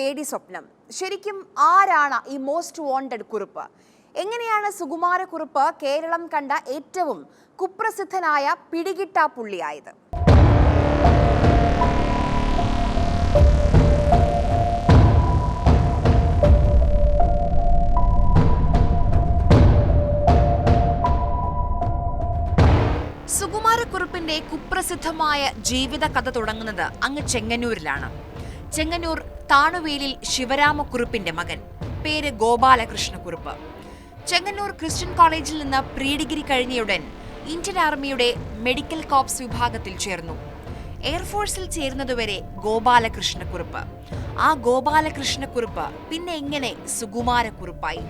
KD സ്വപ്നം. ശരിക്കും ആരാണ് ഈ മോസ്റ്റ് വാണ്ടഡ് കുറുപ്പ്? എങ്ങനെയാണ് സുകുമാരക്കുറുപ്പ് കേരളം കണ്ട ഏറ്റവും കുപ്രസിദ്ധനായ പിടികിട്ടാ പുള്ളിയായത്? സുകുമാരക്കുറുപ്പിന്റെ കുപ്രസിദ്ധമായ ജീവിത കഥ തുടങ്ങുന്നത് അങ്ങ് ചെങ്ങന്നൂരിലാണ്. ചെങ്ങന്നൂർ താണുവേലിൽ ശിവരാമക്കുറുപ്പിന്റെ മകൻ, പേര് ഗോപാലകൃഷ്ണക്കുറുപ്പ്. ചെങ്ങന്നൂർ ക്രിസ്ത്യൻ കോളേജിൽ നിന്ന് പ്രീ ഡിഗ്രി കഴിഞ്ഞയുടൻ ഇന്ത്യൻ ആർമിയുടെ മെഡിക്കൽ കോർപ്സ് വിഭാഗത്തിൽ ചേർന്നു. എയർഫോഴ്സിൽ ചേരുന്നതുവരെ ഗോപാലകൃഷ്ണക്കുറുപ്പ്. ആ ഗോപാലകൃഷ്ണക്കുറുപ്പ് പിന്നെ എങ്ങനെ സുകുമാരക്കുറുപ്പായി?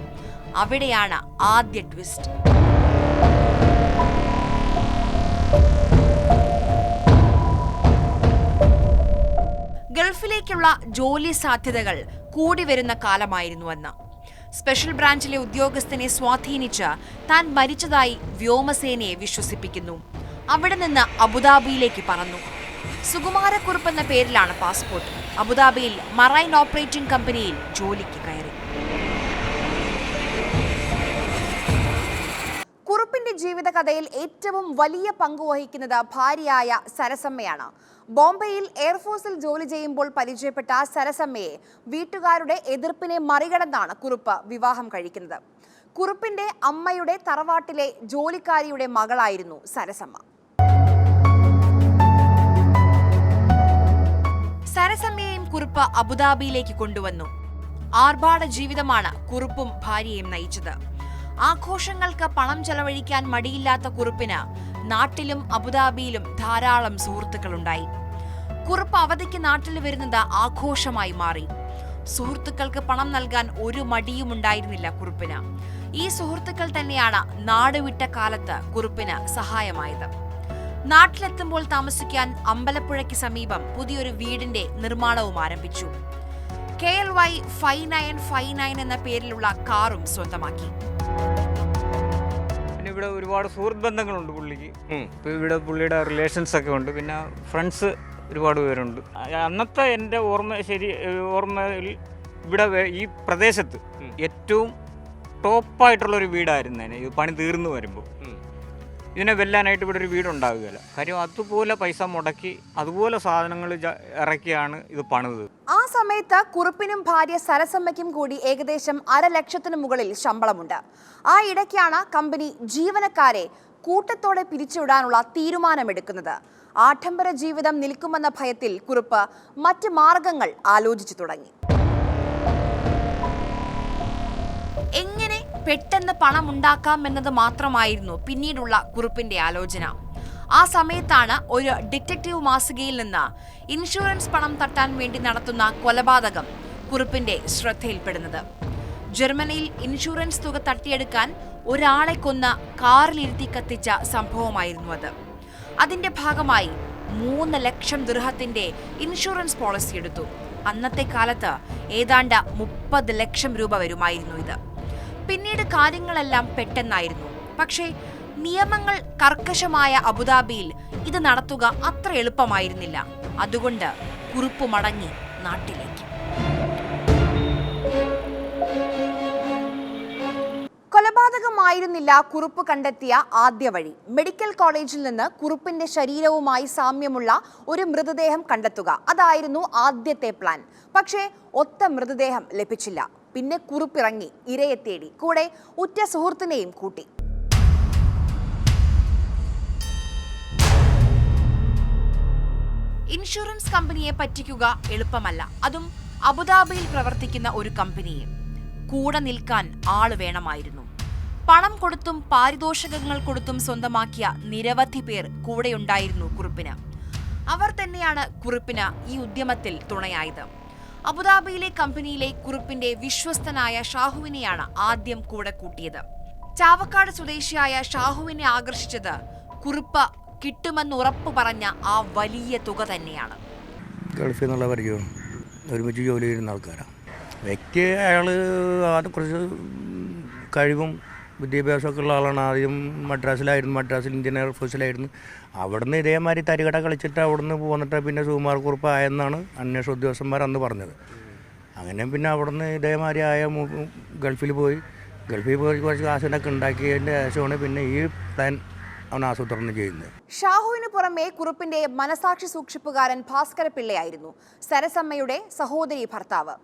അവിടെയാണ് ആദ്യ ട്വിസ്റ്റ്. ഗൾഫിലേക്കുള്ള ജോലി സാധ്യതകൾ കൂടി വരുന്ന കാലമായിരുന്നു അന്ന്. സ്പെഷ്യൽ ബ്രാഞ്ചിലെ ഉദ്യോഗസ്ഥനെ സ്വാധീനിച്ച് താൻ മരിച്ചതായി വ്യോമസേനയെ വിശ്വസിപ്പിക്കുന്നു. അവിടെ നിന്ന് അബുദാബിയിലേക്ക് പറന്നു. സുകുമാരക്കുറുപ്പ് എന്ന പേരിലാണ് പാസ്പോർട്ട്. അബുദാബിയിൽ മറൈൻ ഓപ്പറേറ്റിംഗ് കമ്പനിയിൽ ജോലിക്ക് കയറി. കുറുപ്പിന്റെ ജീവിതകഥയിൽ ഏറ്റവും വലിയ പങ്കുവഹിക്കുന്നത് ഭാര്യയായ സരസമ്മയാണ്. ബോംബെയിൽ എയർഫോഴ്സിൽ ജോലി ചെയ്യുമ്പോൾ പരിചയപ്പെട്ട സരസമ്മയെ വീട്ടുകാരുടെ എതിർപ്പിനെ മറികടന്നാണ് കുറുപ്പ് വിവാഹം കഴിക്കുന്നത്. കുറുപ്പിന്റെ അമ്മയുടെ തറവാട്ടിലെ ജോലിക്കാരിയുടെ മകളായിരുന്നു സരസമ്മ. സരസമ്മയെയും കുറുപ്പ് അബുദാബിയിലേക്ക് കൊണ്ടുവന്നു. ആർഭാട ജീവിതമാണ് കുറുപ്പും ഭാര്യയും നയിച്ചത്. ആഘോഷങ്ങൾക്ക് പണം ചെലവഴിക്കാൻ മടിയില്ലാത്ത കുറുപ്പിന് നാട്ടിലും അബുദാബിയിലും ധാരാളം സുഹൃത്തുക്കളുണ്ടായി. കുറുപ്പ് അവധിക്ക് നാട്ടിൽ വരുന്നത് ആഘോഷമായി മാറി. സുഹൃത്തുക്കൾക്ക് പണം നൽകാൻ ഒരു മടിയും ഉണ്ടായിരുന്നില്ല കുറുപ്പിന്. ഈ സുഹൃത്തുക്കൾ തന്നെയാണ് നാടുവിട്ട കാലത്ത് കുറുപ്പിന് സഹായമായത്. നാട്ടിലെത്തുമ്പോൾ താമസിക്കാൻ അമ്പലപ്പുഴയ്ക്ക് സമീപം പുതിയൊരു വീടിന്റെ നിർമ്മാണവും ആരംഭിച്ചു. KLY 5959 എന്ന പേരിലുള്ള കാറും സ്വന്തമാക്കി. ഇവിടെ ഒരുപാട് സുഹൃത്ത് ബന്ധങ്ങളുണ്ട് പുള്ളിക്ക്. ഇപ്പോൾ ഇവിടെ പുള്ളിയുടെ റിലേഷൻസ് ഒക്കെ ഉണ്ട്. പിന്നെ ഫ്രണ്ട്സ് ഒരുപാട് പേരുണ്ട്. അന്നത്തെ എൻ്റെ ഓർമ്മയിൽ ഇവിടെ ഈ പ്രദേശത്ത് ഏറ്റവും ടോപ്പായിട്ടുള്ളൊരു വീടായിരുന്നേനെ. ഇത് പണി തീർന്നു വരുമ്പോൾ ഇതിനെ വെല്ലാനായിട്ട് ഇവിടെ ഒരു വീടുണ്ടാവുകയില്ല. കാര്യം അതുപോലെ പൈസ മുടക്കി അതുപോലെ സാധനങ്ങൾ ഇറക്കിയാണ് ഇത് പണിത്. ആ സമയത്ത് കുറുപ്പിനും ഭാര്യ സരസമ്മയ്ക്കും കൂടി ഏകദേശം 500,000 മുകളിൽ ശമ്പളമുണ്ട്. ആ ഇടയ്ക്കാണ് കമ്പനി ജീവനക്കാരെ കൂട്ടത്തോടെ പിരിച്ചുവിടാനുള്ള തീരുമാനമെടുക്കുന്നത്. ആഡംബര ജീവിതം നിൽക്കുമെന്ന ഭയത്തിൽ കുറുപ്പ് മറ്റ് മാർഗങ്ങൾ ആലോചിച്ചു തുടങ്ങി. എങ്ങനെ പെട്ടെന്ന് പണം ഉണ്ടാക്കാം എന്നത് മാത്രമായിരുന്നു പിന്നീടുള്ള കുറുപ്പിന്റെ ആലോചന. ആ സമയത്താണ് ഒരു ഡിറ്റക്റ്റീവ് മാസികയിൽ നിന്ന് ഇൻഷുറൻസ് പണം തട്ടാൻ വേണ്ടി നടത്തുന്ന കൊലപാതകം കുറുപ്പിന്റെ ശ്രദ്ധയിൽപ്പെടുന്നത്. ജർമ്മനിയിൽ ഇൻഷുറൻസ് തുക തട്ടിയെടുക്കാൻ ഒരാളെ കൊന്ന കാറിലിരുത്തി കത്തിച്ച സംഭവമായിരുന്നു അത്. അതിന്റെ ഭാഗമായി 3 ലക്ഷം ദിർഹത്തിന്റെ ഇൻഷുറൻസ് പോളിസി എടുത്തു. അന്നത്തെ കാലത്ത് ഏതാണ്ട് 30 ലക്ഷം രൂപ വരുമായിരുന്നു ഇത്. പിന്നീട് കാര്യങ്ങളെല്ലാം പെട്ടെന്നായിരുന്നു. പക്ഷേ നിയമങ്ങൾ കർക്കശമായ അബുദാബിയിൽ ഇത് നടത്തുക അത്ര എളുപ്പമായിരുന്നില്ല. അതുകൊണ്ട് കുറുപ്പ് മടങ്ങി നാട്ടിലേക്ക്. കൊലപാതകമായിരുന്നില്ല കുറുപ്പ് കണ്ടെത്തിയ ആദ്യ വഴി. മെഡിക്കൽ കോളേജിൽ നിന്ന് കുറുപ്പിന്റെ ശരീരവുമായി സാമ്യമുള്ള ഒരു മൃതദേഹം കണ്ടെത്തുക. അതായിരുന്നു ആദ്യത്തെ പ്ലാൻ. പക്ഷേ ഒത്ത മൃതദേഹം ലഭിച്ചില്ല. പിന്നെ കുറുപ്പിറങ്ങി ഇരയെ തേടി. കൂടെ ഉറ്റ സുഹൃത്തിനെയും കൂട്ടി. ഇൻഷുറൻസ് കമ്പനിയെ പറ്റിക്കുക എളുപ്പമല്ല. അതും അബുദാബിയിൽ പ്രവർത്തിക്കുന്ന ഒരു കമ്പനിയെ. കൂടെ നിൽക്കാൻ ആള് വേണമായിരുന്നു. പണം കൊടുത്തും പാരിതോഷികങ്ങൾ കൊടുത്തും സ്വന്തമാക്കിയ നിരവധി പേർ കൂടെയുണ്ടായിരുന്നു കുറുപ്പിന്. അവർ തന്നെയാണ് കുറുപ്പിന് ഈ ഉദ്യമത്തിൽ തുണയായത്. അബുദാബിയിലെ കമ്പനിയിലെ കുറുപ്പിന്റെ വിശ്വസ്തനായ ഷാഹുവിനെയാണ് ആദ്യം കൂടെ കൂട്ടിയത്. ചാവക്കാട് സ്വദേശിയായ ഷാഹുവിനെ ആകർഷിച്ചത് കുറുപ്പ് കിട്ടുമെന്ന് ഉറപ്പു പറഞ്ഞ ആ വലിയ തുക തന്നെയാണ്. ഗൾഫിൽ നിന്നുള്ള പരിചയം, ഒരുമിച്ച് ജോലി ചെയ്യുന്ന ആൾക്കാരാണ്. വ്യക്തി അയാൾ കുറച്ച് കഴിവും വിദ്യാഭ്യാസമൊക്കെ ഉള്ള ആളാണ്. ആദ്യം മദ്രാസിൽ ഇന്ത്യൻ എയർഫോഴ്സിലായിരുന്നു. അവിടുന്ന് ഇതേമാതിരി തരികട കളിച്ചിട്ട് അവിടുന്ന് പോന്നിട്ട് പിന്നെ സുകുമാരക്കുറുപ്പ് ആയെന്നാണ് അന്വേഷണ ഉദ്യോഗസ്ഥന്മാർ അന്ന് പറഞ്ഞത്. അങ്ങനെ പിന്നെ അവിടുന്ന് ഇതേമാതിരി ഗൾഫിൽ പോയി കുറച്ച് കാശിനൊക്കെ ഉണ്ടാക്കിയതിൻ്റെ ശേഷമാണ് പിന്നെ ഈ പ്ലാൻ അവൻ ആസൂത്രണം ചെയ്യുന്നത്. ഷാഹുവിന് പുറമെ കുറുപ്പിന്റെ മനസാക്ഷി സൂക്ഷിപ്പുകാരൻ ഭാസ്കര പിള്ളയായിരുന്നു സരസമ്മയുടെ സഹോദരി ഭർത്താവ്.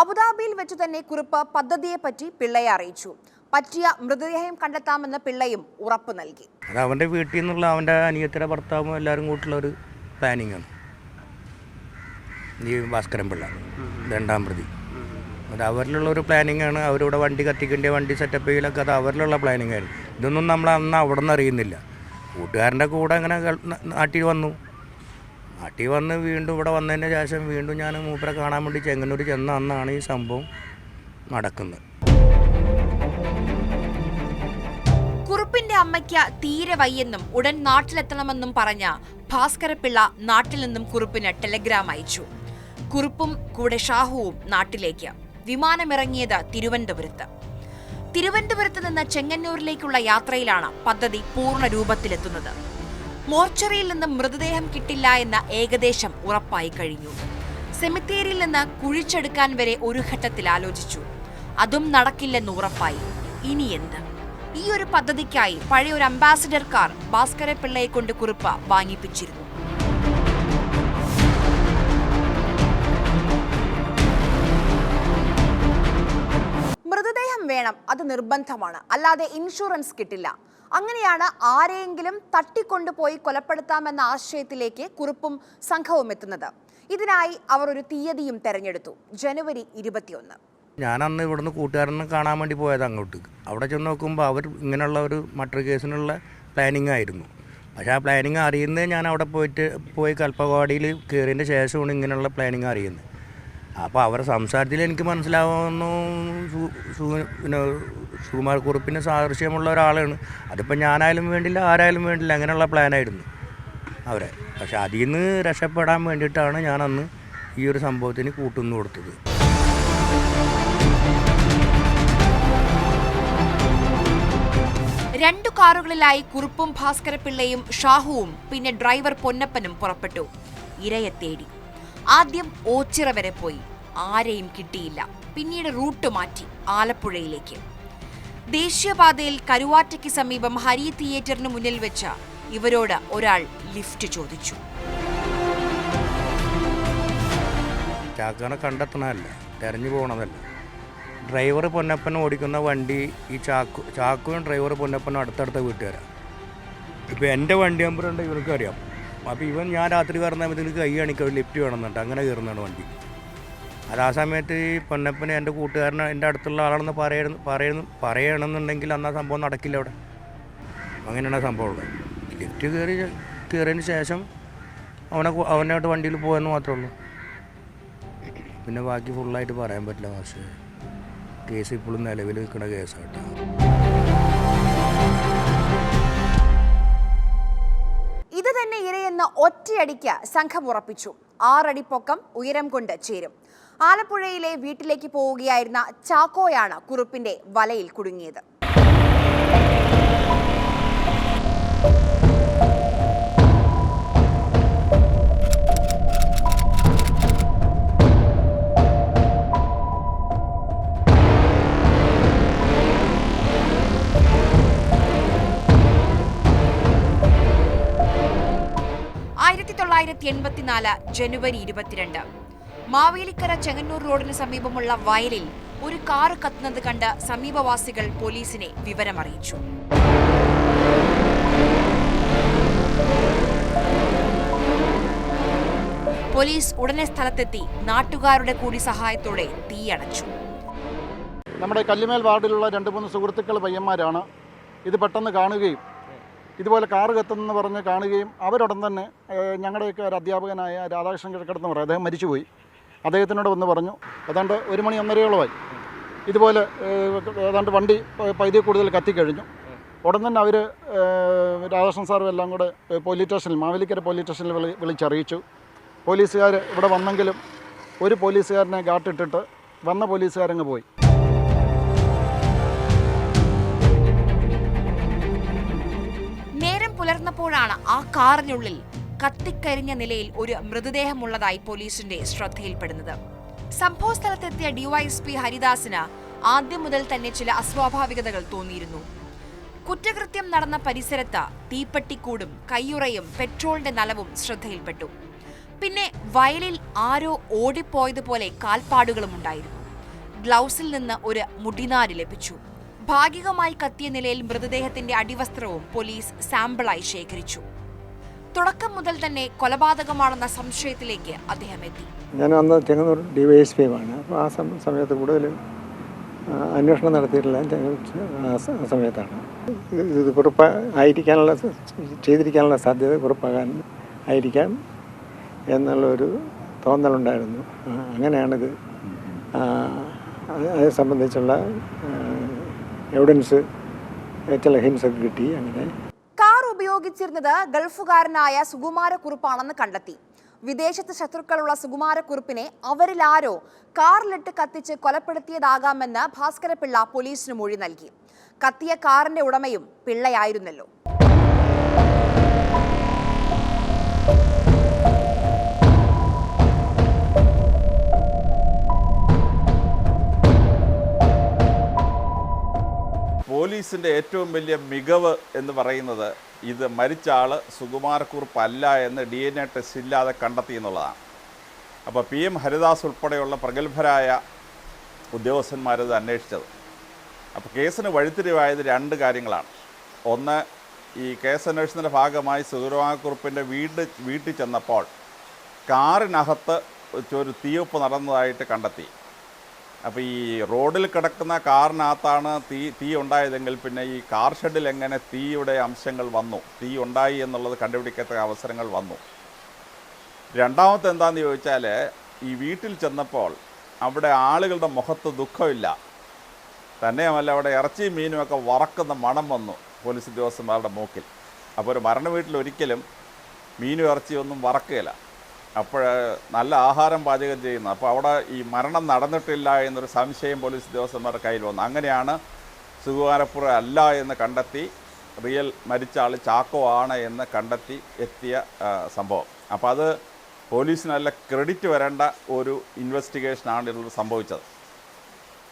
അബുദാബിയിൽ വെച്ച് തന്നെ കുറുപ്പ് പദ്ധതിയെപ്പറ്റി പിള്ളയെ അറിയിച്ചു. പറ്റിയ മൃതദേഹം കണ്ടെത്താമെന്ന് പിള്ളയും ഉറപ്പ് നൽകി. അത് അവൻ്റെ വീട്ടിൽ നിന്നുള്ള അവൻ്റെ അനിയത്തിയുടെ ഭർത്താവും എല്ലാവരും കൂട്ടുള്ള ഒരു പ്ലാനിങ്ങാണ് ഈ ഭാസ്കരൻ പിള്ള, രണ്ടാം പ്രതി. അത് അവരിലുള്ള ഒരു പ്ലാനിങ്ങാണ്. അവരിവിടെ വണ്ടി കത്തിക്കേണ്ട വണ്ടി സെറ്റപ്പ് ചെയ്യലൊക്കെ അത് അവരിലുള്ള പ്ലാനിങ് ആയിരുന്നു. ഇതൊന്നും നമ്മൾ അന്ന് അവിടെ നിന്ന് അറിയുന്നില്ല. കൂട്ടുകാരൻ്റെ കൂടെ അങ്ങനെ നാട്ടിൽ വന്ന് വീണ്ടും ഇവിടെ വന്നതിന് ശേഷം വീണ്ടും ഞാൻ മൂപ്പരെ കാണാൻ വേണ്ടി ചെങ്ങന്നൂർ ചെന്ന അന്നാണ് ഈ സംഭവം നടക്കുന്നത്. കുറുപ്പിന്റെ അമ്മയ്ക്ക് തീരെ വയ്യെന്നും ഉടൻ നാട്ടിലെത്തണമെന്നും പറഞ്ഞ ഭാസ്കരപിള്ള നാട്ടിൽ നിന്നും കുറുപ്പിന് ടെലഗ്രാം അയച്ചു. കുറുപ്പും കൂടെ ഷാഹുവും നാട്ടിലേക്ക്. വിമാനമിറങ്ങിയത് തിരുവനന്തപുരത്ത് നിന്ന് ചെങ്ങന്നൂരിലേക്കുള്ള യാത്രയിലാണ് പദ്ധതി പൂർണ്ണ രൂപത്തിലെത്തുന്നത്. മോർച്ചറിയിൽ നിന്ന് മൃതദേഹം കിട്ടില്ല എന്ന ഏകദേശം ഉറപ്പായി കഴിഞ്ഞു. സെമിത്തേരിയിൽ നിന്ന് കുഴിച്ചെടുക്കാൻ വരെ ഒരു ഘട്ടത്തിൽ ആലോചിച്ചു. അതും നടക്കില്ലെന്ന് ഉറപ്പായി. ഇനി എന്ത്? ഈ ഒരു പദ്ധതിക്കായി പഴയ ഒരു അംബാസിഡർ കാർ ഭാസ്കര പിള്ളയെ കൊണ്ട് കുറുപ്പ് വാങ്ങിപ്പിച്ചിരുന്നു. മൃതദേഹം വേണം, അത് നിർബന്ധമാണ്, അല്ലാതെ ഇൻഷുറൻസ് കിട്ടില്ല. അങ്ങനെയാണ് ആരെയെങ്കിലും തട്ടിക്കൊണ്ടുപോയി കൊലപ്പെടുത്താമെന്ന ആശയത്തിലേക്ക് കുറുപ്പും സംഘവും എത്തുന്നത്. ഇതിനായി അവർ ഒരു തീയതിയും തെരഞ്ഞെടുത്തു, ജനുവരി 21. ഞാൻ അന്ന് ഇവിടുന്ന് കൂട്ടുകാരനെ കാണാൻ വേണ്ടി പോയത് അങ്ങോട്ട്. അവിടെ ചെന്ന് നോക്കുമ്പോൾ അവർ ഇങ്ങനെയുള്ള ഒരു മർഡർ കേസിനുള്ള പ്ലാനിങ് ആയിരുന്നു. പക്ഷേ ആ പ്ലാനിങ് അറിയുന്നത് ഞാൻ അവിടെ പോയി കൽപ്പകവാടിയിൽ കയറിയതിൻ്റെ ശേഷമാണ് ഇങ്ങനെയുള്ള പ്ലാനിങ് അറിയുന്നത്. അപ്പോൾ അവരുടെ സംസാരത്തിൽ എനിക്ക് മനസ്സിലാവുന്നു പിന്നെ സുകുമാർ കുറുപ്പിന് സാദൃശ്യമുള്ള ഒരാളാണ്. അതിപ്പോൾ ഞാനായാലും വേണ്ടില്ല, ആരായാലും വേണ്ടില്ല, അങ്ങനെയുള്ള പ്ലാനായിരുന്നു അവരെ. പക്ഷെ അതിൽ നിന്ന് രക്ഷപ്പെടാൻ വേണ്ടിയിട്ടാണ് ഞാൻ അന്ന് ഈ ഒരു സംഭവത്തിന് കൂട്ടുന്നു കൊടുത്തത്. രണ്ടു കാറുകളിലായി കുറുപ്പും ഭാസ്കര പിള്ളയും ഷാഹുവും പിന്നെ ഡ്രൈവർ പൊന്നപ്പനും പുറപ്പെട്ടു. ഇരയെ തേടി. ആദ്യം ഓച്ചിറ വരെ പോയി, ആരെയും കിട്ടിയില്ല. പിന്നീട് റൂട്ട് മാറ്റി ആലപ്പുഴയിലേക്ക്. ദേശീയപാതയിൽ കരുവാറ്റയ്ക്ക് സമീപം ഹരി തിയേറ്ററിന് മുന്നിൽ വെച്ച ഇവരോട് ഒരാൾ ലിഫ്റ്റ് ചോദിച്ചു. ചാക്കാനെ കണ്ടെത്തണമല്ല, തെരഞ്ഞു പോകണതല്ല. ഡ്രൈവർ പൊന്നപ്പൻ ഓടിക്കുന്ന വണ്ടി ഈ ചാക്കുവും ഡ്രൈവർ പൊന്നപ്പനും അടുത്തടുത്ത വീട്ടുകാരാണ്. ഇപ്പോൾ എൻ്റെ വണ്ടി നമ്പറുണ്ട്, ഇവർക്ക് അറിയാം. അപ്പോൾ ഞാൻ രാത്രി കയറുന്ന ഇതിന് കൈ കാണിക്കുക, ലിഫ്റ്റ് വേണമെന്നുണ്ട്, അങ്ങനെ കയറുന്നതാണ് വണ്ടി. അത് ആ സമയത്ത് ഈ പൊന്നപ്പന് എൻ്റെ കൂട്ടുകാരനെ എൻ്റെ അടുത്തുള്ള ആളാണെന്ന് പറയണമെന്നുണ്ടെങ്കിൽ അന്ന് ആ സംഭവം നടക്കില്ല അവിടെ. അങ്ങനെയാണ് സംഭവം ഉള്ളത്. ലിഫ്റ്റ് കയറിയതിന് ശേഷം അവനായിട്ട് വണ്ടിയിൽ പോയെന്ന് മാത്രമേ ഉള്ളൂ. പിന്നെ ബാക്കി ഫുള്ളായിട്ട് പറയാൻ പറ്റില്ല. പക്ഷേ കേസ് ഇപ്പോഴും നിലവിൽ നിൽക്കുന്ന കേസായിട്ട്. ഇത് തന്നെ ഇരയെന്ന് ഒറ്റയടിക്ക് സംഘം ഉറപ്പിച്ചു. 6 അടി പൊക്കം ഉയരം കൊണ്ട് ചേരും. ആലപ്പുഴയിലെ വീട്ടിലേക്ക് പോവുകയായിരുന്ന ചാക്കോയാണ് കുറുപ്പിന്റെ വലയിൽ കുടുങ്ങിയത്. ജനുവരി 22 മാവേലിക്കര ചെങ്ങന്നൂർ റോഡിന് സമീപമുള്ള വയലിൽ ഒരു കാറ് കത്തുന്നത് കണ്ട് സമീപവാസികൾ പോലീസിനെ വിവരമറിയിച്ചു. പോലീസ് ഉടനെ സ്ഥലത്തെത്തി നാട്ടുകാരുടെ കൂടി സഹായത്തോടെ തീയണച്ചു. നമ്മുടെ കല്ലിമേൽ വാർഡിലുള്ള 2-3 സുഹൃത്തുക്കൾ പയ്യന്മാരാണ് ഇത് പെട്ടെന്ന് കാണുകയും ഇതുപോലെ കാറ് കത്തുന്നെന്ന് പറഞ്ഞ് കാണുകയും അവരുടൻ തന്നെ ഞങ്ങളുടെയൊക്കെ ഒരു അധ്യാപകനായ രാധാകൃഷ്ണൻ കിഴക്കടത്ത് പറയും, അദ്ദേഹം മരിച്ചുപോയി. അദ്ദേഹത്തിനോട് വന്ന് പറഞ്ഞു, ഏതാണ്ട് 1 മണി 1:30 ഇതുപോലെ ഏതാണ്ട് വണ്ടി പകുതി കൂടുതൽ കത്തിക്കഴിഞ്ഞു. ഉടൻ തന്നെ അവർ രാധാകൃഷ്ണൻ സാറും എല്ലാം കൂടെ പോലീസ് സ്റ്റേഷനിൽ, മാവേലിക്കര പോലീസ് സ്റ്റേഷനിൽ വിളിച്ചറിയിച്ചു. പോലീസുകാർ ഇവിടെ വന്നെങ്കിലും ഒരു പോലീസുകാരനെ ഗാട്ടിട്ടിട്ട് വന്ന പോലീസുകാരങ്ങ് പോയി. പുലർന്നപ്പോഴാണ് ആ കാറിനുള്ളിൽ കത്തിക്കരിഞ്ഞ നിലയിൽ ഒരു മൃതദേഹമുള്ളതായി പോലീസിന്റെ ശ്രദ്ധയിൽപ്പെടുന്നത്. സംഭവസ്ഥലത്തെത്തിയ ഡിവൈഎസ്പി ഹരിദാസിന് ആദ്യം മുതൽ തന്നെ ചില അസ്വാഭാവികതകൾ തോന്നിയിരുന്നു. കുറ്റകൃത്യം നടന്ന പരിസരത്ത് തീപ്പെട്ടിക്കൂടും കയ്യുറയും പെട്രോളിന്റെ നനവും ശ്രദ്ധയിൽപ്പെട്ടു. പിന്നെ വയലിൽ ആരോ ഓടിപ്പോയതുപോലെ കാൽപ്പാടുകളും ഉണ്ടായിരുന്നു. ഗ്ലൗസിൽ നിന്ന് ഒരു മുടിനാര് ലഭിച്ചു. ഭാഗികമായി കത്തിയ നിലയിൽ മൃതദേഹത്തിന്റെ അടിവസ്ത്രവും പോലീസ് സാമ്പിളായി ശേഖരിച്ചു. തുടക്കം മുതൽ തന്നെ കൊലപാതകമാണെന്ന സംശയത്തിലേക്ക് അദ്ദേഹം എത്തി. ഞാൻ അന്ന് ചെങ്ങന്നൂർ ഡിവൈഎസ്പിയുമാണ്. അപ്പോൾ ആ സമയത്ത് കൂടുതലും അന്വേഷണം നടത്തിയിട്ടുള്ള സമയത്താണ് ഇത് കുറിപ്പായിരിക്കാനുള്ള ചെയ്തിരിക്കാനുള്ള സാധ്യത കുറിപ്പാകാൻ ആയിരിക്കാം എന്നുള്ളൊരു തോന്നലുണ്ടായിരുന്നു. അങ്ങനെയാണിത്. അത് സംബന്ധിച്ചുള്ള എവിഡൻസ് ചില ഹിൻസൊക്കെ കിട്ടി. അങ്ങനെ കാർ ഉപയോഗിച്ചിരുന്നത് ഗൾഫുകാരനായ സുകുമാരക്കുറുപ്പാണെന്ന് കണ്ടെത്തി. വിദേശത്ത് ശത്രുക്കളുള്ള സുകുമാരക്കുറുപ്പിനെ അവരിലാരോ കാറിലിട്ട് കത്തിച്ച് കൊലപ്പെടുത്തിയതാകാമെന്ന് ഭാസ്കരപിള്ള പോലീസിന് മൊഴി നൽകി. കത്തിയ കാറിന്റെ ഉടമയും പിള്ളയായിരുന്നല്ലോ. പോലീസിൻ്റെ ഏറ്റവും വലിയ മികവ് എന്ന് പറയുന്നത് ഇത് മരിച്ച ആൾ സുകുമാരക്കുറുപ്പല്ല എന്ന് DNA ടെസ്റ്റ് ഇല്ലാതെ കണ്ടെത്തി എന്നുള്ളതാണ്. അപ്പോൾ PM ഹരിദാസ് ഉൾപ്പെടെയുള്ള പ്രഗത്ഭരായ ഉദ്യോഗസ്ഥന്മാരത് അന്വേഷിച്ചത്. അപ്പോൾ കേസിന് വഴിത്തിരിവായത് രണ്ട് കാര്യങ്ങളാണ്. ഒന്ന്, ഈ കേസ് അന്വേഷണത്തിൻ്റെ ഭാഗമായി സുകുമാരക്കുറുപ്പിൻ്റെ വീട്ടിൽ ചെന്നപ്പോൾ കാറിനകത്ത് ഒരു തീവെപ്പ് നടന്നതായിട്ട് കണ്ടെത്തി. അപ്പോൾ ഈ റോഡിൽ കിടക്കുന്ന കാറിനകത്താണ് തീ ഉണ്ടായതെങ്കിൽ പിന്നെ ഈ കാർ ഷെഡിൽ എങ്ങനെ തീയുടെ അംശങ്ങൾ വന്നു, തീ ഉണ്ടായി എന്നുള്ളത് കണ്ടുപിടിക്കാത്ത അവസരങ്ങൾ വന്നു. രണ്ടാമത്തെ എന്താണെന്ന് ചോദിച്ചാൽ, ഈ വീട്ടിൽ ചെന്നപ്പോൾ അവിടെ ആളുകളുടെ മുഖത്ത് ദുഃഖമില്ല. തന്നെയുമല്ല, അവിടെ ഇറച്ചിയും മീനുമൊക്കെ വറക്കുന്ന മണം വന്നു പോലീസ് ഉദ്യോഗസ്ഥന്മാരുടെ മൂക്കിൽ. അപ്പോൾ ഒരു മരണ വീട്ടിൽ ഒരിക്കലും മീനും ഇറച്ചിയൊന്നും വറക്കുകയില്ല. അപ്പോൾ നല്ല ആഹാരം പാചകം ചെയ്യുന്നു. അപ്പോൾ അവിടെ ഈ മരണം നടന്നിട്ടില്ല എന്നൊരു സംശയം പോലീസ് ഉദ്യോഗസ്ഥന്മാരുടെ കയ്യിൽ വന്നു. അങ്ങനെയാണ് സുകുമാരക്കുറുപ്പ് അല്ല എന്ന് കണ്ടെത്തി റിയൽ മരിച്ച ആൾ ചാക്കോ ആണ് എന്ന് കണ്ടെത്തി എത്തിയ സംഭവം. അപ്പോൾ അത് പോലീസിന് നല്ല ക്രെഡിറ്റ് വരേണ്ട ഒരു ഇൻവെസ്റ്റിഗേഷനാണ് ഇതിൽ സംഭവിച്ചത്.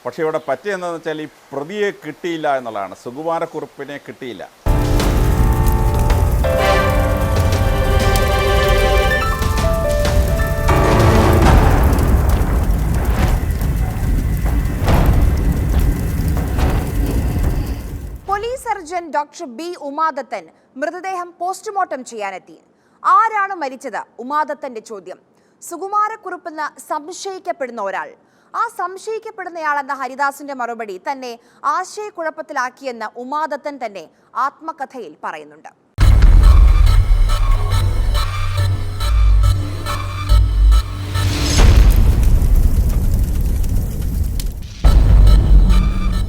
പക്ഷേ ഇവിടെ പറ്റിയെന്താണെന്ന് വെച്ചാൽ ഈ പ്രതിയെ കിട്ടിയില്ല എന്നുള്ളതാണ്. സുകുമാരക്കുറുപ്പിനെ കിട്ടിയില്ല. Police surgeon doctor B Umadathan മൃതദേഹം പോസ്റ്റ്മോർട്ടം ചെയ്യാനെത്തി. ആരാണ് മരിച്ചത്? ഉമാദത്തന്റെ ചോദ്യം. സുകുമാരക്കുറുപ്പെന്ന് സംശയിക്കപ്പെടുന്ന ഒരാൾ. ആ സംശയിക്കപ്പെടുന്നയാളെന്ന ഹരിദാസിന്റെ മറുപടി തന്നെ ആശയക്കുഴപ്പത്തിലാക്കിയെന്ന് ഉമാദത്തൻ തന്നെ ആത്മകഥയിൽ പറയുന്നുണ്ട്.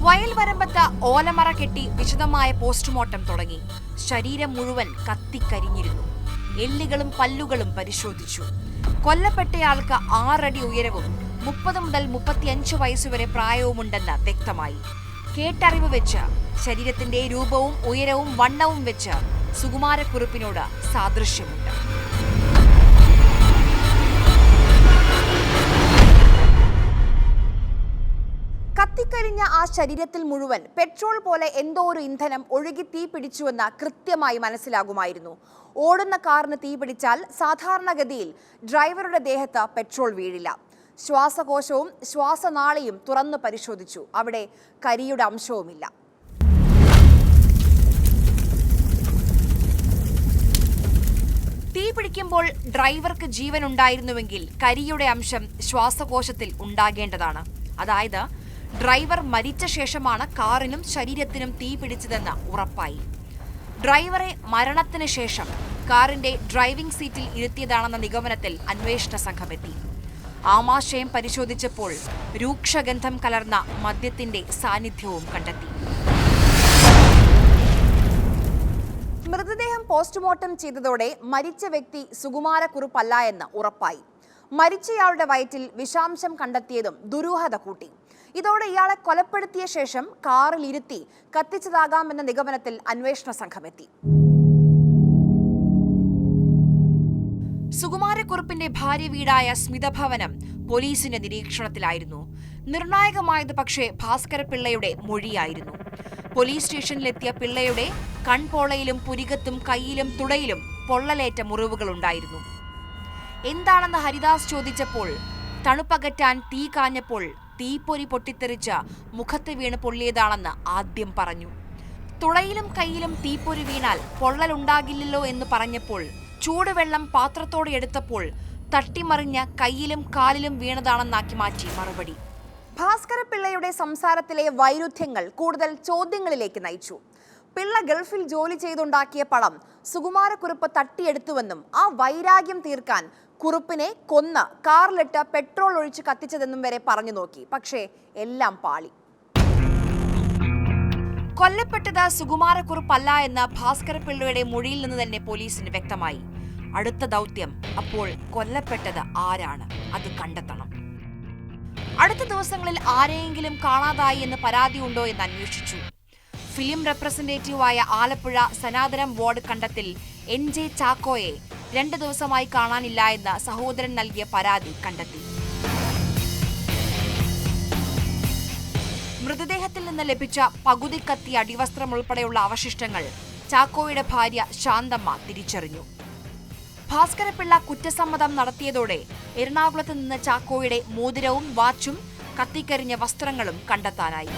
വയൽ വരമ്പത്ത് ഓലമറ കെട്ടി വിശദമായ പോസ്റ്റ്മോർട്ടം തുടങ്ങി. ശരീരം മുഴുവൻ കത്തിക്കരിഞ്ഞിരുന്നു. എല്ലുകളും പല്ലുകളും പരിശോധിച്ചു. കൊല്ലപ്പെട്ടയാൾക്ക് 6 അടി ഉയരവും 30 മുതൽ 35 വയസ്സുവരെ പ്രായവുമുണ്ടെന്ന് വ്യക്തമായി. കേട്ടറിവ് വെച്ച് ശരീരത്തിന്റെ രൂപവും ഉയരവും വണ്ണവും വെച്ച് സുകുമാരക്കുറുപ്പിനോട് സാദൃശ്യമുണ്ട്. കത്തിക്കരിഞ്ഞ ആ ശരീരത്തിൽ മുഴുവൻ പെട്രോൾ പോലെ എന്തോ ഒരു ഇന്ധനം ഒഴുകി തീ പിടിച്ചുവെന്ന് കൃത്യമായി മനസ്സിലാകുമായിരുന്നു. ഓടുന്ന കാറിന് തീ പിടിച്ചാൽ സാധാരണഗതിയിൽ ഡ്രൈവറുടെ ദേഹത്ത് പെട്രോൾ വീഴില്ല. ശ്വാസകോശവും ശ്വാസനാളിയും തുറന്നു പരിശോധിച്ചു. അവിടെ കരിയുടെ അംശവുമില്ല. തീ പിടിക്കുമ്പോൾ ഡ്രൈവർക്ക് ജീവൻ ഉണ്ടായിരുന്നുവെങ്കിൽ കരിയുടെ അംശം ശ്വാസകോശത്തിൽ ഉണ്ടാകേണ്ടതാണ്. അതായത് ഡ്രൈവർ മരിച്ച ശേഷമാണ് കാറിനും ശരീരത്തിനും തീ പിടിച്ചതെന്ന് ഉറപ്പായി. ഡ്രൈവറെ മരണത്തിന് ശേഷം കാറിന്റെ ഡ്രൈവിംഗ് സീറ്റിൽ ഇരുത്തിയതാണെന്ന നിഗമനത്തിൽ അന്വേഷണ സംഘമെത്തി. ആമാശയം പരിശോധിച്ചപ്പോൾ രൂക്ഷഗന്ധം കലർന്ന മദ്യത്തിന്റെ സാന്നിധ്യവും കണ്ടെത്തി. മൃതദേഹം പോസ്റ്റ്മോർട്ടം ചെയ്തതോടെ മരിച്ച വ്യക്തി സുകുമാരക്കുറുപ്പല്ല എന്ന് ഉറപ്പായി. മരിച്ചയാളുടെ വയറ്റിൽ വിഷാംശം കണ്ടെത്തിയതും ദുരൂഹത കൂട്ടി. ഇതോടെ ഇയാളെ കൊലപ്പെടുത്തിയ ശേഷം കാറിൽ ഇരുത്തി കത്തിച്ചതാകാമെന്ന നിഗമനത്തിൽ അന്വേഷണ സംഘമെത്തി. സുകുമാര സുകുമാരക്കുറുപ്പിന്റെ ഭാര്യ വീടായ സ്മിതഭവനം പോലീസിന്റെ നിരീക്ഷണത്തിലായിരുന്നു. നിർണായകമായത് പക്ഷേ ഭാസ്കരപിള്ളയുടെ മൊഴിയായിരുന്നു. പോലീസ് സ്റ്റേഷനിലെത്തിയ പിള്ളയുടെ കൺപോളയിലും പുരികത്തും കൈയിലും തുടയിലും പൊള്ളലേറ്റ മുറിവുകളുണ്ടായിരുന്നു. എന്താണെന്ന് ഹരിദാസ് ചോദിച്ചപ്പോൾ തണുപ്പകറ്റാൻ തീ കാഞ്ഞപ്പോൾ തീപ്പൊരി പൊട്ടിത്തെറിച്ച് മുഖത്ത് വീണ് പൊള്ളിയതാണെന്ന് ആദ്യം പറഞ്ഞു. തുടയിലും കൈയിലും തീപ്പൊരി വീണാൽ പൊള്ളലുണ്ടാകില്ലല്ലോ എന്ന് പറഞ്ഞപ്പോൾ ചൂടുവെള്ളം പാത്രത്തോടെ എടുത്തപ്പോൾ തട്ടിമറിഞ്ഞ കൈയിലും കാലിലും വീണതാണെന്നാക്കി മാറ്റി മറുപടി. ഭാസ്കരപിള്ളയുടെ സംസാരത്തിലെ വൈരുദ്ധ്യങ്ങൾ കൂടുതൽ ചോദ്യങ്ങളിലേക്ക് നയിച്ചു. പിള്ള ഗൾഫിൽ ജോലി ചെയ്തുണ്ടാക്കിയ പണം സുകുമാരക്കുറുപ്പ് തട്ടിയെടുത്തുവെന്നും ആ വൈരാഗ്യം തീർക്കാൻ കുറുപ്പിനെ കൊന്ന് കാറിലിട്ട് പെട്രോൾ ഒഴിച്ച് കത്തിച്ചതെന്നും വരെ പറഞ്ഞു നോക്കി. പക്ഷേ എല്ലാം പാളി. കൊല്ലപ്പെട്ടത് സുകുമാരക്കുറുപ്പല്ല എന്ന ഭാസ്കരപിള്ളയുടെ മൊഴിയിൽ നിന്ന് തന്നെ പോലീസിന് വ്യക്തമായി. അടുത്ത ദൗത്യം അപ്പോൾ കൊല്ലപ്പെട്ടത് ആരാണ്, അത് കണ്ടെത്തണം. അടുത്ത ദിവസങ്ങളിൽ ആരെയെങ്കിലും കാണാതായി എന്ന് പരാതിയുണ്ടോ എന്ന് അന്വേഷിച്ചു. ഫിലിം റെപ്രസെന്റേറ്റീവായ ആലപ്പുഴ സനാതനം വാർഡ് കണ്ടത്തിൽ NJ ചാക്കോയെ 2 ദിവസമായി കാണാനില്ല എന്ന് സഹോദരൻ നൽകിയ പരാതി കണ്ടെത്തി. മൃതദേഹത്തിൽ നിന്ന് ലഭിച്ച പകുതി കത്തി, അടിവസ്ത്രം ഉൾപ്പെടെയുള്ള അവശിഷ്ടങ്ങൾ ചാക്കോയുടെ ഭാര്യ ശാന്തമ്മ തിരിച്ചറിഞ്ഞു. ഭാസ്കരപിള്ള കുറ്റസമ്മതം നടത്തിയതോടെ എറണാകുളത്ത് നിന്ന് ചാക്കോയുടെ മോതിരവും വാച്ചും കത്തിക്കരിഞ്ഞ വസ്ത്രങ്ങളും കണ്ടെത്താനായി.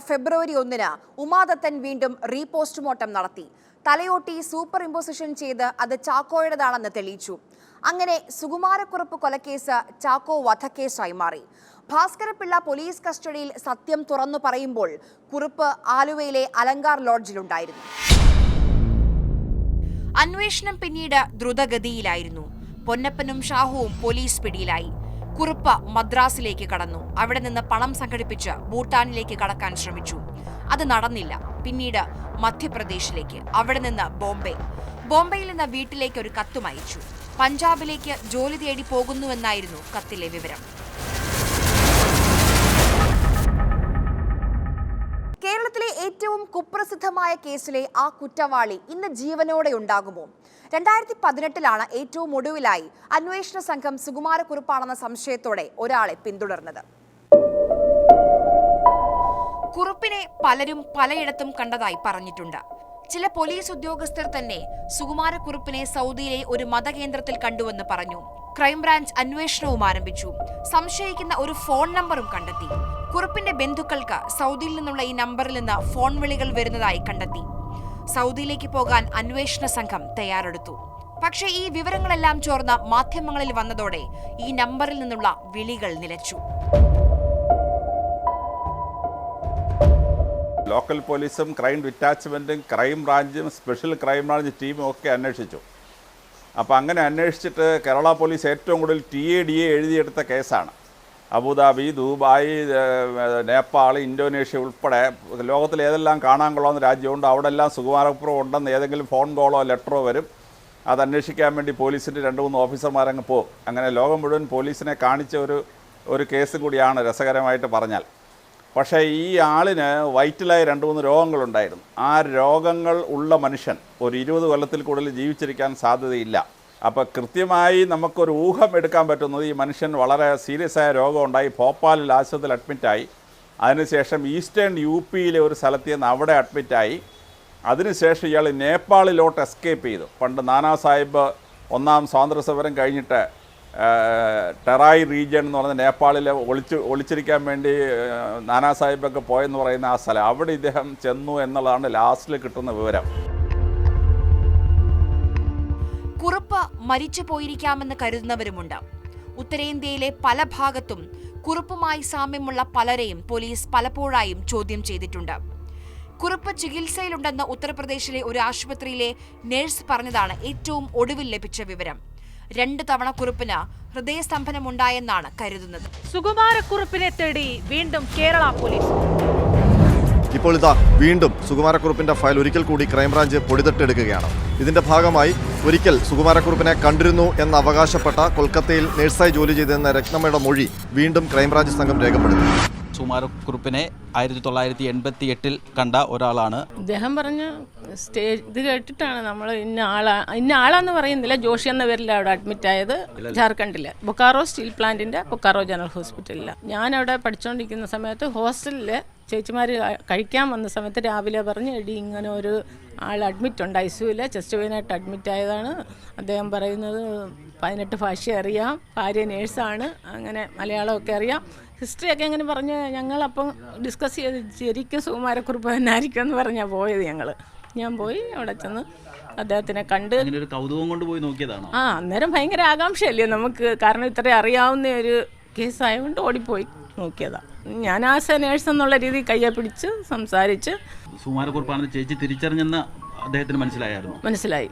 ഫെബ്രുവരി 1 ഉമാദത്തൻ വീണ്ടും റീപോസ്റ്റ്മോർട്ടം നടത്തി. തലയോട്ടി സൂപ്പർ ഇമ്പോസിഷൻ ചെയ്ത് അത് ചാക്കോയുടേതാണെന്ന് തെളിയിച്ചു. അങ്ങനെ സുകുമാരക്കുറുപ്പ് കൊലക്കേസ് ചാക്കോ വധക്കേസായി മാറി. ഭാസ്കരപിള്ള പോലീസ് കസ്റ്റഡിയിൽ സത്യം തുറന്നു പറയുമ്പോൾ കുറുപ്പ് ആലുവയിലെ അലങ്കാർ ലോഡ്ജിലുണ്ടായിരുന്നു. അന്വേഷണം പിന്നീട് ദ്രുതഗതിയിലായിരുന്നു. പൊന്നപ്പനും ഷാഹുവും പോലീസ് പിടിയിലായി. കുറുപ്പ് മദ്രാസിലേക്ക് കടന്നു. അവിടെ നിന്ന് പണം സംഘടിപ്പിച്ച് ഭൂട്ടാനിലേക്ക് കടക്കാൻ ശ്രമിച്ചു. അത് നടന്നില്ല. പിന്നീട് മധ്യപ്രദേശിലേക്ക്, അവിടെ നിന്ന് ബോംബെയിൽ നിന്ന് വീട്ടിലേക്ക് ഒരു കത്തും അയച്ചു. പഞ്ചാബിലേക്ക് ജോലി തേടി പോകുന്നുവെന്നായിരുന്നു കത്തിലെ വിവരം. കേരളത്തിലെ ഏറ്റവും കുപ്രസിദ്ധമായ കേസിലെ ആ കുറ്റവാളി ഇന്ന് ജീവനോടെ ഉണ്ടാകുമോ? 2018 ഏറ്റവും ഒടുവിലായി അന്വേഷണ സംഘം സുകുമാരക്കുറുപ്പാണെന്ന സംശയത്തോടെ ഒരാളെ പിന്തുടർന്നത്. കുറുപ്പിനെ പലരും പലയിടത്തും കണ്ടതായി പറഞ്ഞിട്ടുണ്ട്. ചില പോലീസ് ഉദ്യോഗസ്ഥർ തന്നെ സുകുമാരക്കുറുപ്പിനെ സൗദിയിലെ ഒരു മതകേന്ദ്രത്തിൽ കണ്ടുവെന്ന് പറഞ്ഞു. ക്രൈംബ്രാഞ്ച് അന്വേഷണവും ആരംഭിച്ചു. സംശയിക്കുന്ന ഒരു ഫോൺ നമ്പറും കണ്ടെത്തി. കുറുപ്പിന്റെ ബന്ധുക്കൾക്ക് സൗദിയിൽ നിന്നുള്ള ഈ നമ്പറിൽ നിന്ന് ഫോൺ വിളികൾ വരുന്നതായി കണ്ടെത്തി. സൗദിയിലേക്ക് പോകാൻ അന്വേഷണ സംഘം തയ്യാറെടുത്തു. പക്ഷേ ഈ വിവരങ്ങളെല്ലാം ചോർന്ന മാധ്യമങ്ങളിൽ വന്നതോടെ ഈ നമ്പറിൽ നിന്നുള്ള വിളികൾ നിലച്ചു. ലോക്കൽ പോലീസും ക്രൈം ഡിറ്റാച്ച്മെൻറ്റും ക്രൈം ബ്രാഞ്ചും സ്പെഷ്യൽ ക്രൈം ബ്രാഞ്ച് ടീമും ഒക്കെ അന്വേഷിച്ചു. അപ്പോൾ അങ്ങനെ അന്വേഷിച്ചിട്ട് കേരള പോലീസ് ഏറ്റവും കൂടുതൽ TADA എഴുതിയെടുത്ത കേസാണ്. അബുദാബി, ദുബായ്, നേപ്പാൾ, ഇന്തോനേഷ്യ ഉൾപ്പെടെ ലോകത്തിൽ ഏതെല്ലാം കാണാൻ കൊള്ളാവുന്ന രാജ്യമുണ്ട് അവിടെ എല്ലാം സുകുമാരക്കുറുപ്പ് ഉണ്ടെന്ന് ഏതെങ്കിലും ഫോൺ കോളോ ലെറ്ററോ വരും. അത് അന്വേഷിക്കാൻ വേണ്ടി പോലീസിൻ്റെ 2-3 ഓഫീസർമാരങ്ങ് പോകും. അങ്ങനെ ലോകം മുഴുവൻ പോലീസിനെ കാണിച്ച ഒരു കേസും കൂടിയാണ് രസകരമായിട്ട് പറഞ്ഞാൽ. പക്ഷേ ഈ ആളിന് വയറ്റിലായ 2-3 രോഗങ്ങളുണ്ടായിരുന്നു. ആ രോഗങ്ങൾ ഉള്ള മനുഷ്യൻ ഒരു 20 കൊല്ലത്തിൽ കൂടുതൽ ജീവിച്ചിരിക്കാൻ സാധ്യതയില്ല. അപ്പോൾ കൃത്യമായി നമുക്കൊരു ഊഹം എടുക്കാൻ പറ്റുന്നത് ഈ മനുഷ്യൻ വളരെ സീരിയസ് ആയ രോഗമുണ്ടായി ഭോപ്പാലിൽ ആശുപത്രിയിൽ അഡ്മിറ്റായി. അതിനുശേഷം ഈസ്റ്റേൺ UPയിലെ ഒരു സ്ഥലത്ത് നിന്ന് അവിടെ അഡ്മിറ്റായി. അതിനുശേഷം ഇയാൾ നേപ്പാളിലോട്ട് എസ്കേപ്പ് ചെയ്തു. പണ്ട് നാനാ സാഹിബ് 1ാം സ്വാതന്ത്ര്യ സമരം കഴിഞ്ഞിട്ട് ടെറായി റീജിയൻ എന്ന് പറഞ്ഞ നേപ്പാളിൽ ഒളിച്ചിരിക്കാൻ വേണ്ടി നാനാ സാഹിബൊക്കെ പോയെന്ന് പറയുന്ന ആ സ്ഥലം, അവിടെ ഇദ്ദേഹം ചെന്നു എന്നുള്ളതാണ് ലാസ്റ്റിൽ കിട്ടുന്ന വിവരം. കുറുപ്പ് മരിച്ചു പോയിരിക്കാമെന്ന് കരുതുന്നവരുമുണ്ട്. ഉത്തരേന്ത്യയിലെ പല ഭാഗത്തും കുറുപ്പുമായി സാമ്യമുള്ള പലരെയും പോലീസ് പലപ്പോഴായും ചോദ്യം ചെയ്തിട്ടുണ്ട്. കുറുപ്പ് ചികിത്സയിലുണ്ടെന്ന് ഉത്തർപ്രദേശിലെ ഒരു ആശുപത്രിയിലെ നഴ്സ് പറഞ്ഞതാണ് ഏറ്റവും ഒടുവിൽ ലഭിച്ച വിവരം. 2 തവണ കുറുപ്പിന് ഹൃദയസ്തംഭനമുണ്ടായെന്നാണ് കരുതുന്നത്. സുകുമാരക്കുറുപ്പിനെ തേടി വീണ്ടും കേരള പോലീസ്. ഇപ്പോൾ ഇതാ വീണ്ടും സുകുമാരക്കുറുപ്പിന്റെ ഫയൽ ഒരിക്കൽ കൂടി ക്രൈംബ്രാഞ്ച് പൊടിതട്ടെടുക്കുകയാണ്. ഇതിന്റെ ഭാഗമായി ഒരിക്കൽ സുകുമാരക്കുറുപ്പിനെ കണ്ടിരുന്നു എന്ന് അവകാശപ്പെട്ട കൊൽക്കത്തയിൽ നഴ്സായി ജോലി ചെയ്തിരുന്ന രത്നമ്മയുടെ മൊഴി വീണ്ടും ക്രൈംബ്രാഞ്ച് സംഘം രേഖപ്പെടുത്തി. സുകുമാരക്കുറുപ്പിനെ 1988 കണ്ട ഒരാളാണ്. അദ്ദേഹം പറഞ്ഞ സ്റ്റേജ് ഇത് കേട്ടിട്ടാണ് നമ്മൾ ഇന്ന ആളാന്ന് പറയുന്നില്ല, ജോഷി എന്ന പേരിൽ അവിടെ അഡ്മിറ്റ് ആയത് ജാർഖണ്ഡിൽ ബൊക്കാറോ സ്റ്റീൽ പ്ലാന്റിൻ്റെ ബൊക്കാറോ ജനറൽ ഹോസ്പിറ്റലിൽ. ഞാനവിടെ പഠിച്ചുകൊണ്ടിരിക്കുന്ന സമയത്ത് ഹോസ്റ്റലിൽ ചേച്ചിമാർ കഴിക്കാൻ വന്ന സമയത്ത് രാവിലെ പറഞ്ഞ് എടി ഇങ്ങനെ ഒരു ആൾ അഡ്മിറ്റ് ഉണ്ട് ICUവിൽ, ചെസ്റ്റ് പെയിനായിട്ട് അഡ്മിറ്റ് ആയതാണ്. അദ്ദേഹം പറയുന്നത് 18 ഭാഷ അറിയാം, ഭാര്യ നേഴ്സാണ്, അങ്ങനെ മലയാളമൊക്കെ അറിയാം, ഹിസ്റ്ററിയൊക്കെ എങ്ങനെ പറഞ്ഞ് ഞങ്ങളപ്പം ഡിസ്കസ് ചെയ്ത് ശരിക്കും സുകുമാരക്കുറുപ്പ് തന്നെ ആയിരിക്കും എന്ന് പറഞ്ഞാൽ പോയത്. ഞാൻ പോയി അവിടെ ചെന്ന് അദ്ദേഹത്തിനെ കണ്ട് ഒരു കൗതുകം കൊണ്ട് പോയി നോക്കിയതാണോ? അന്നേരം ഭയങ്കര ആകാംക്ഷയല്ലേ നമുക്ക്, കാരണം ഇത്രയും അറിയാവുന്ന ഒരു കേസായതുകൊണ്ട് ഓടിപ്പോയി നോക്കിയതാണ്. ഞാൻ ആസ് എ നേഴ്സ് എന്നുള്ള രീതിയിൽ കയ്യെ പിടിച്ച് സംസാരിച്ച്. സുകുമാരക്കുറുപ്പാണെന്ന് ചേച്ചി തിരിച്ചറിഞ്ഞെന്ന് അദ്ദേഹത്തിന് മനസ്സിലായിരുന്നു? മനസ്സിലായി.